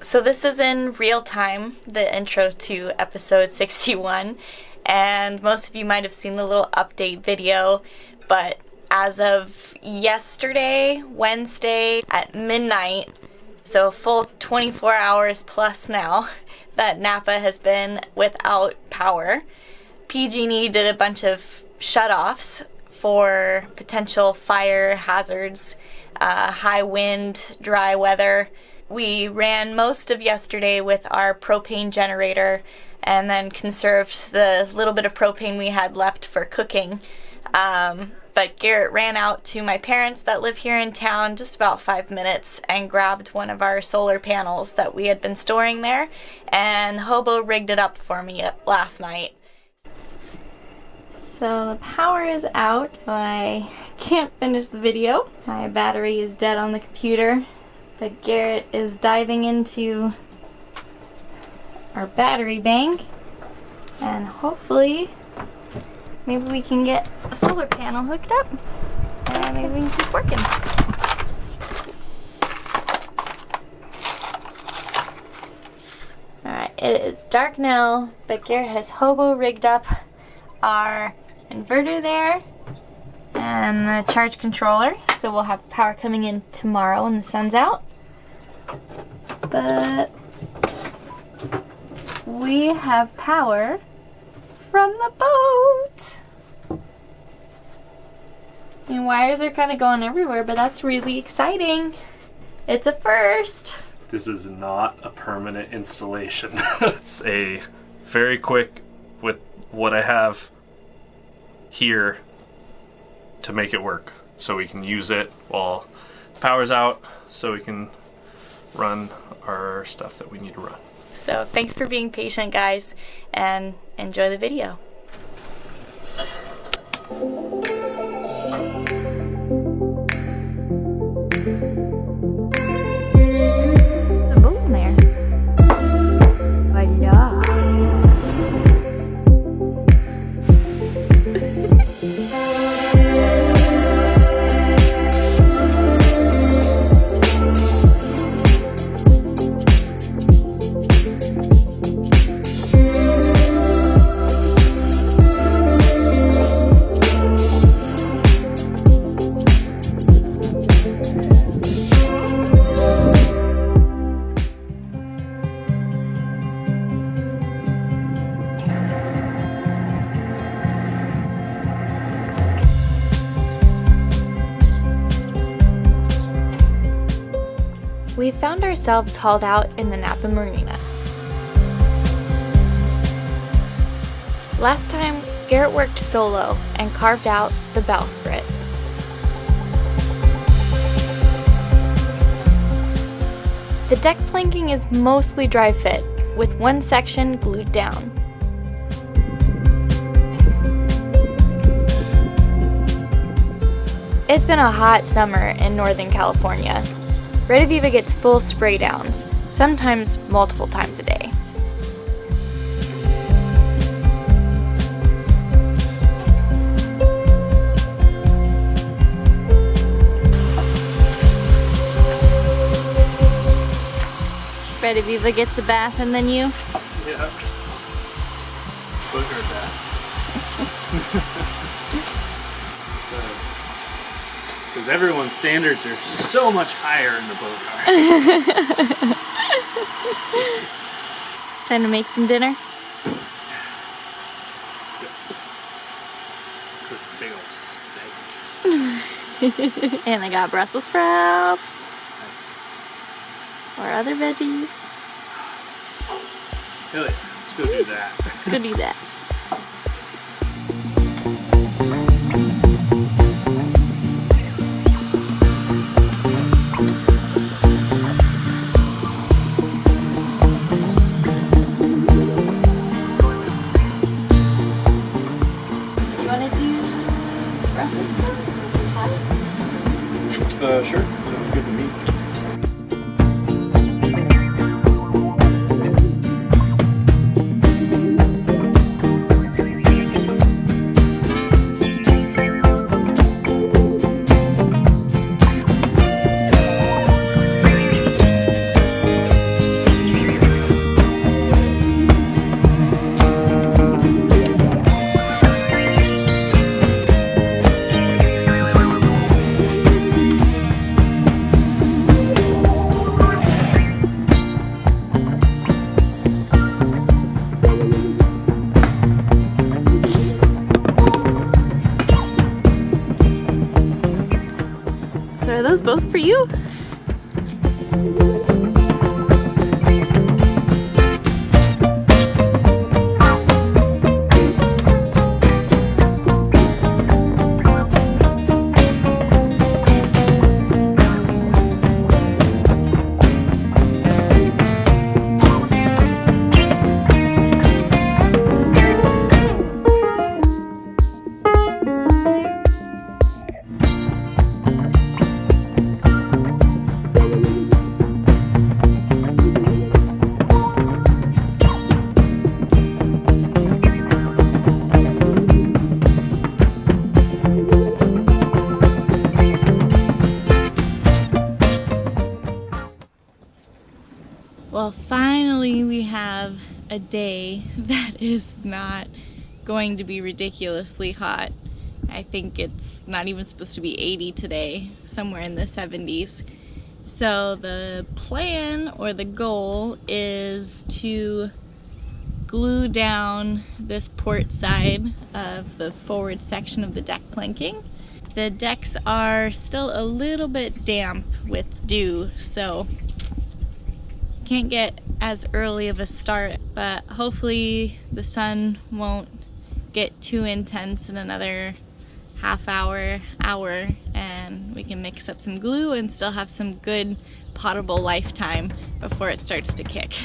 So this is in real time, the intro to episode 61, and most of you might have seen the little update video, but as of yesterday, Wednesday at midnight, so a full 24 hours plus now, that Napa has been without power. PG&E did a bunch of shutoffs for potential fire hazards, high wind, dry weather. We ran most of yesterday with our propane generator and then conserved the little bit of propane we had left for cooking. But Garrett ran out to my parents that live here in town just about 5 minutes and grabbed one of our solar panels that we had been storing there and hobo rigged it up for me last night. So the power is out, so I can't finish the video. My battery is dead on the computer, but Garrett is diving into our battery bank and hopefully maybe we can get a solar panel hooked up and maybe we can keep working. Alright, it is dark now, but Garrett has hobo rigged up our inverter there and the charge controller, so we'll have power coming in tomorrow when the sun's out. But we have power from the boat. And wires are kind of going everywhere, but that's really exciting. It's a first. This is not a permanent installation. It's a very quick with what I have here to make it work, so we can use it while power's out, so we can run our stuff that we need to run. So thanks for being patient, guys, and enjoy the video. The boat in there. Voila. We found ourselves hauled out in the Napa Marina. Last time, Garrett worked solo and carved out the bowsprit. The deck planking is mostly dry fit, with one section glued down. It's been a hot summer in Northern California. Red Aviva gets full spray downs, sometimes multiple times a day. Red Aviva gets a bath and then you? Yeah. Booger bath. Because everyone's standards are so much higher in the boatyard. Time to make some dinner? Cook a big old steak. And I got Brussels sprouts. Nice. Or other veggies. Hell yeah, let's go do that. Let's go do that. Sure. Sounds good to me. those both for you? Well, finally we have a day that is not going to be ridiculously hot. I think it's not even supposed to be 80 today, somewhere in the 70s. So the plan or the goal is to glue down this port side of the forward section of the deck planking. The decks are still a little bit damp with dew, so can't get as early of a start, but hopefully the sun won't get too intense in another half hour, and we can mix up some glue and still have some good potable lifetime before it starts to kick.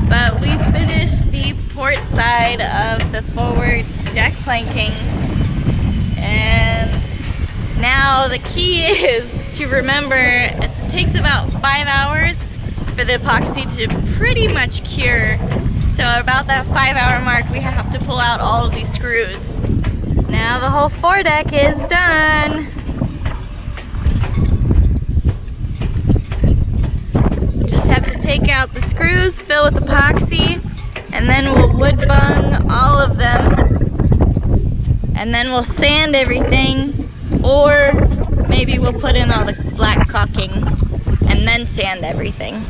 But we finished the port side of the forward deck planking, and now the key is to remember it takes about 5 hours for the epoxy to pretty much cure. So about that 5-hour mark we have to pull out all of these screws. Now the whole foredeck is done. Just have to take out the screws, fill with epoxy, and then we'll wood bung all of them. And then we'll sand everything, or maybe we'll put in all the black caulking and then sand everything.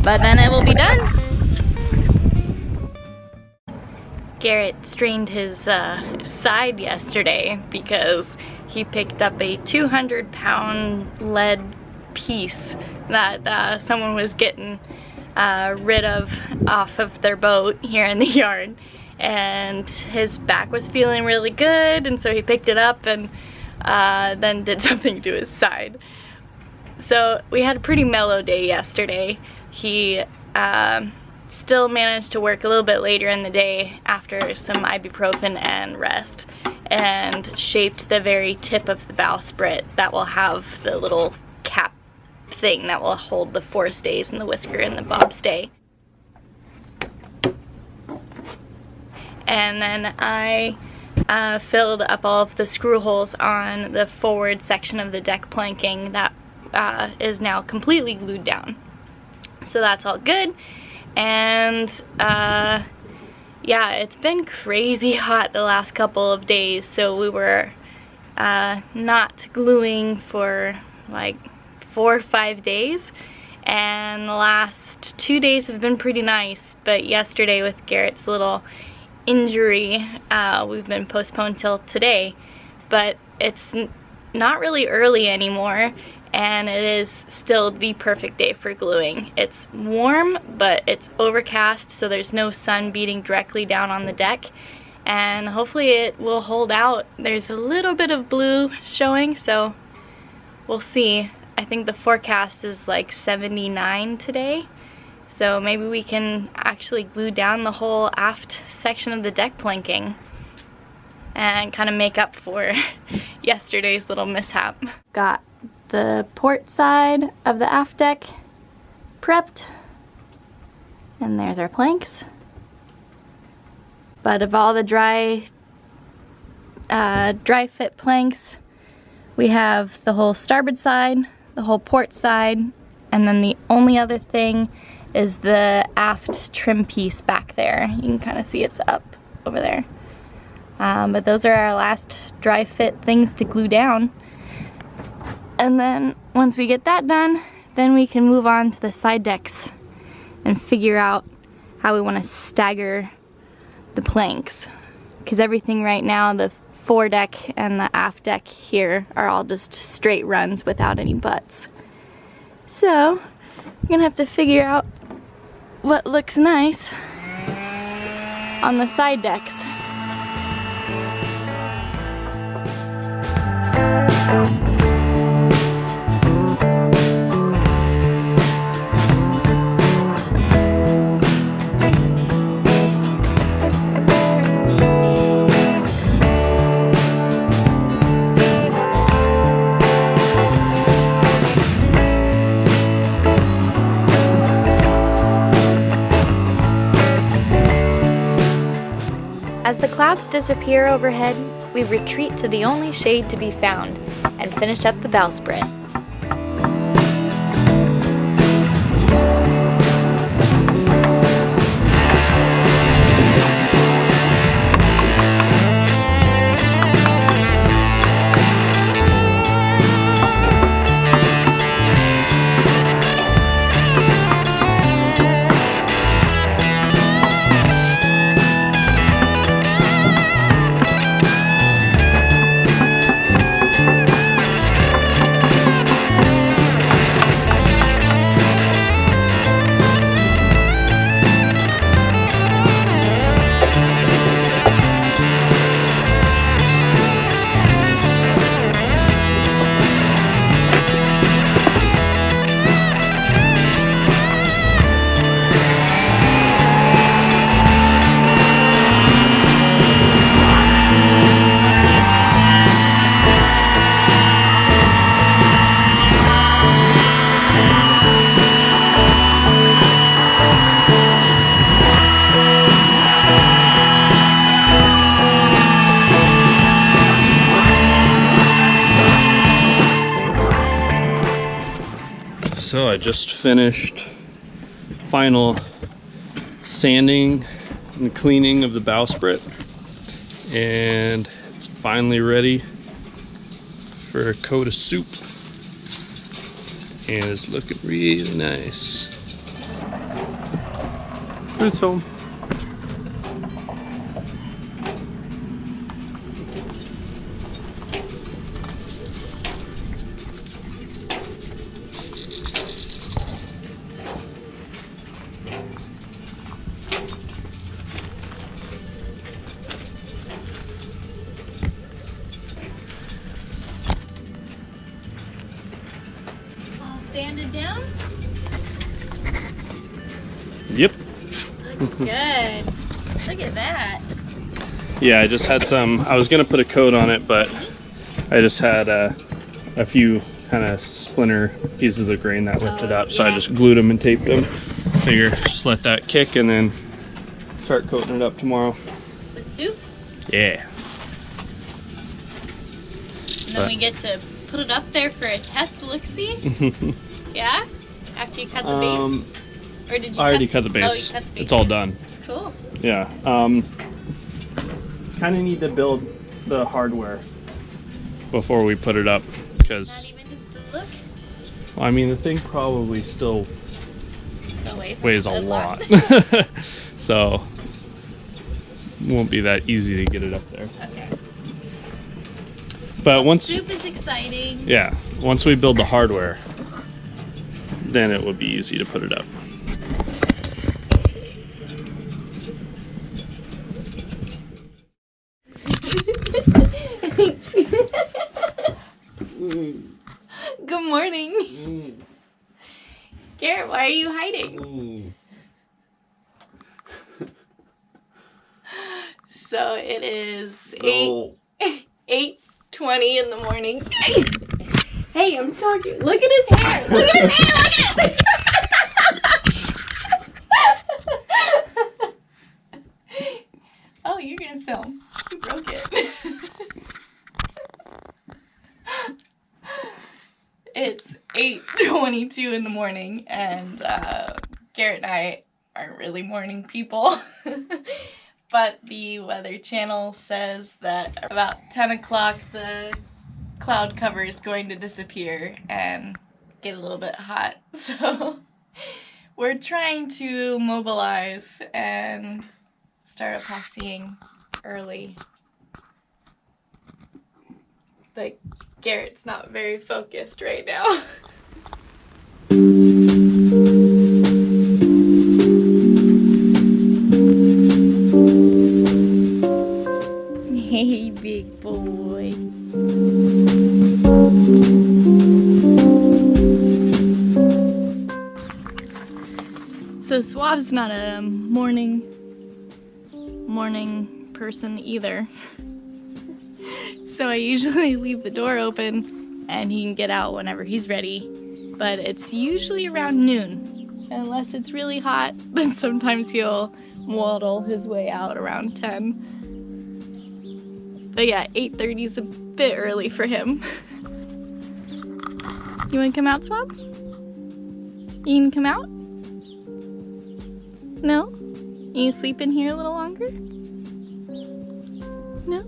But then it will be done. Garrett strained his side yesterday because he picked up a 200-pound lead piece that someone was getting rid of off of their boat here in the yard, and his back was feeling really good, and so he picked it up and then did something to his side. So we had a pretty mellow day yesterday. He still managed to work a little bit later in the day after some ibuprofen and rest, and shaped the very tip of the bowsprit that will have the little cap thing that will hold the forestays and the whisker and the bobstay. And then I filled up all of the screw holes on the forward section of the deck planking that is now completely glued down. So that's all good. And yeah, it's been crazy hot the last couple of days, so we were not gluing for like 4 or 5 days, and the last 2 days have been pretty nice, but yesterday with Garrett's little injury, we've been postponed till today. But it's not really early anymore, and it is still the perfect day for gluing. It's warm, but it's overcast, so there's no sun beating directly down on the deck, and hopefully it will hold out. There's a little bit of blue showing, so we'll see. I think the forecast is like 79 today, so maybe we can actually glue down the whole aft section of the deck planking and kind of make up for yesterday's little mishap. Got the port side of the aft deck prepped, and there's our planks. But of all the dry dry fit planks. We have the whole starboard side, the whole port side, and then the only other thing is the aft trim piece back there. You can kind of see it's up over there. But those are our last dry fit things to glue down. And then once we get that done, then we can move on to the side decks and figure out how we want to stagger the planks. Because everything right now, the foredeck and the aft deck here are all just straight runs without any butts. So we're gonna have to figure out what looks nice on the side decks. As the clouds disappear overhead, we retreat to the only shade to be found and finish up the bowsprit. So I just finished final sanding and cleaning of the bowsprit, and it's finally ready for a coat of soup, and it's looking really nice. Ruth's home. Sanded down? Yep. Looks good. Look at that. Yeah, I just had some, I was gonna put a coat on it, but I just had a few kind of splinter pieces of grain that lifted up, so I just glued them and taped them. Figure just let that kick and then start coating it up tomorrow. With soup? Yeah. And then we get to put it up there for a test look-see? Yeah? After you cut the base? Or did you I already cut the base. Oh, you cut the base. It's all done. Cool. Yeah. Kind of need to build the hardware before we put it up, because Not even just the look? well, I mean the thing probably still weighs a lot. So won't be that easy to get it up there. Okay. But once soup is exciting. Yeah, once we build the hardware, then it will be easy to put it up. Good morning. Garrett, why are you hiding? So it is 8:20 in the morning. Hey, I'm talking. Look at his hair. Look at his hair. Look at it. Oh, you're gonna film. You broke it. It's 8:22 in the morning, and Garrett and I aren't really morning people. But the Weather Channel says that about 10 o'clock the cloud cover is going to disappear and get a little bit hot. So we're trying to mobilize and start epoxying early. But Garrett's not very focused right now. Hey, big boy. So Suave's not a morning person either. So I usually leave the door open and he can get out whenever he's ready. But it's usually around noon. Unless it's really hot, then sometimes he'll waddle his way out around 10. But yeah, 8:30 is a bit early for him. You wanna come out, Swab? You can come out? No? You sleep in here a little longer? No?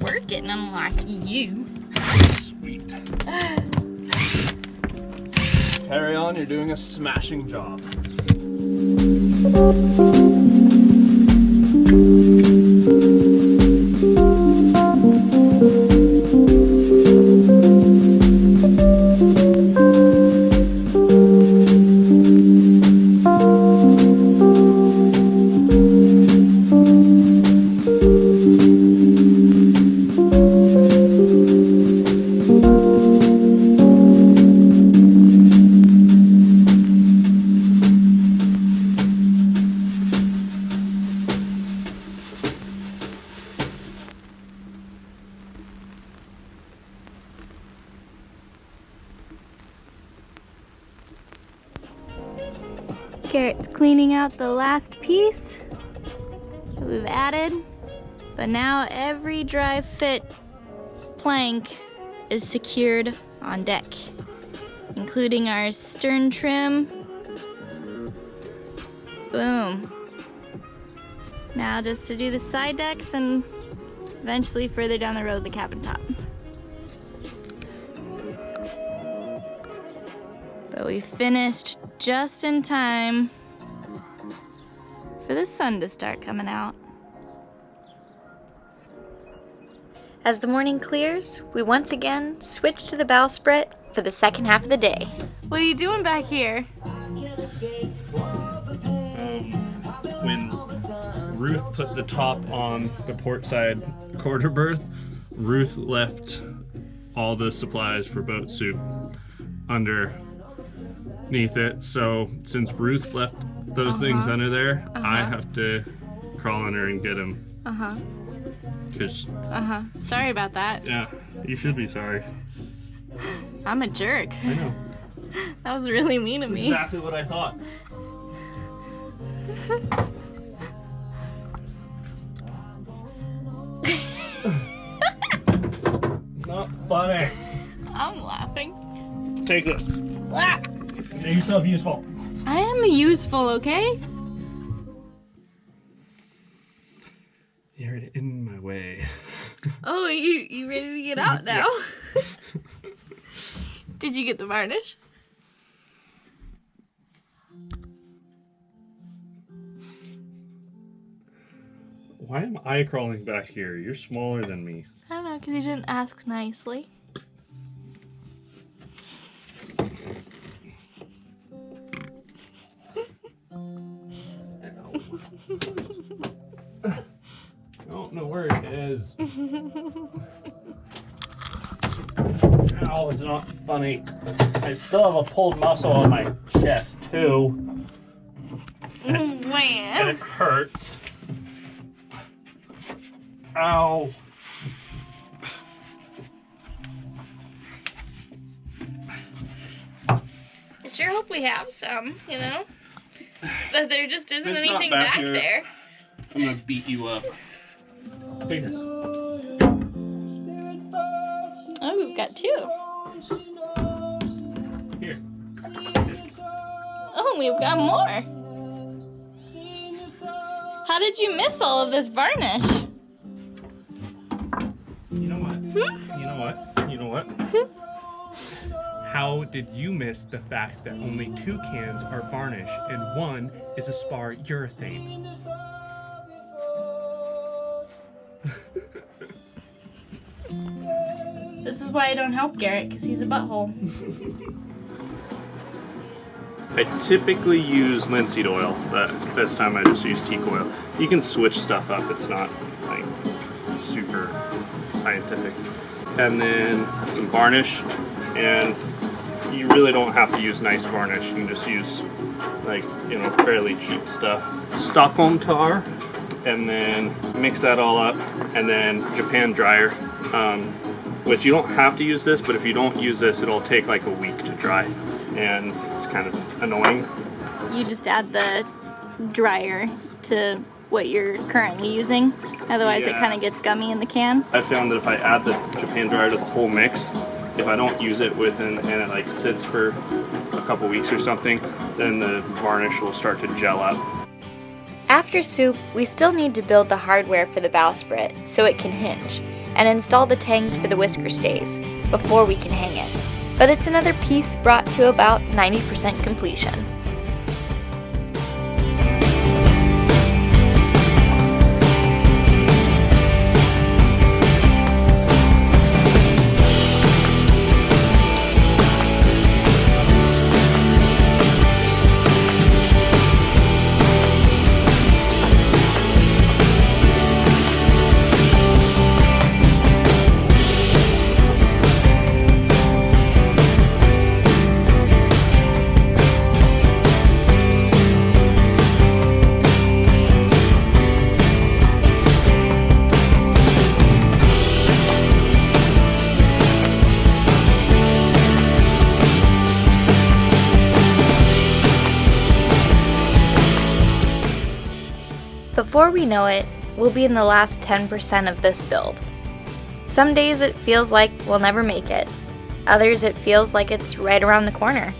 Working unlike you. Sweet. Carry on, you're doing a smashing job. Garrett's cleaning out the last piece that we've added, but now every dry fit plank is secured on deck, including our stern trim. Boom. Now just to do the side decks and eventually further down the road the cabin top. But we finished just in time for the sun to start coming out. As the morning clears, we once again switch to the bowsprit for the second half of the day. What are you doing back here? When Ruth put the top on the port side quarter berth, Ruth left all the supplies for boat soup underneath it. So since Ruth left those things under there, I have to crawl under and get them. Sorry about that. Yeah, you should be sorry. I'm a jerk. I know. That was really mean of me. Exactly what I thought. It's not funny. I'm laughing. Take this. Ah, Make yourself useful. I am useful, okay? You're in my way. Oh, you ready to get out now? Did you get the varnish? Why am I crawling back here? You're smaller than me. I don't know, because you didn't ask nicely. I don't know where it is. Ow, it's not funny. I still have a pulled muscle on my chest, too. And it hurts. Ow. I sure hope we have some, you know? That there just isn't It's anything not back back here. there. I'm gonna beat you up. Take this. Oh, we've got two. Here. Oh, we've got more. How did you miss all of this varnish? You know what? You know what? You know what? How did you miss the fact that only 2 cans are varnish and 1 is a spar urethane? This is why I don't help Garrett, because he's a butthole. I typically use linseed oil, but this time I just use teak oil. You can switch stuff up, it's not like super scientific. And then some varnish, and you really don't have to use nice varnish. You can just use like, you know, fairly cheap stuff. Stockholm tar, and then mix that all up, and then Japan dryer, which you don't have to use this, but if you don't use this, it'll take like a week to dry, and it's kind of annoying. You just add the dryer to what you're currently using, otherwise it Yeah. kind of gets gummy in the can. I found that if I add the Japan dryer to the whole mix, if I don't use it and it like sits for a couple weeks or something, then the varnish will start to gel up. After soup, we still need to build the hardware for the bowsprit so it can hinge, and install the tangs for the whisker stays before we can hang it. But it's another piece brought to about 90% completion. Before we know it, we'll be in the last 10% of this build. Some days it feels like we'll never make it. Others it feels like it's right around the corner.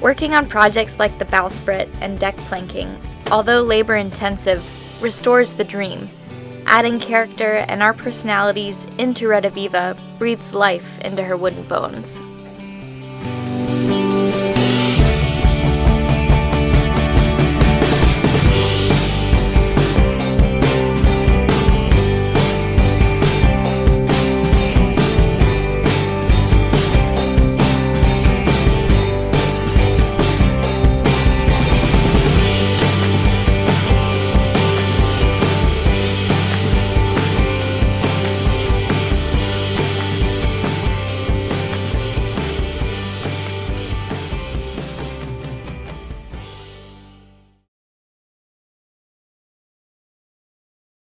Working on projects like the bowsprit and deck planking, although labor intensive, restores the dream. Adding character and our personalities into Red Aviva breathes life into her wooden bones.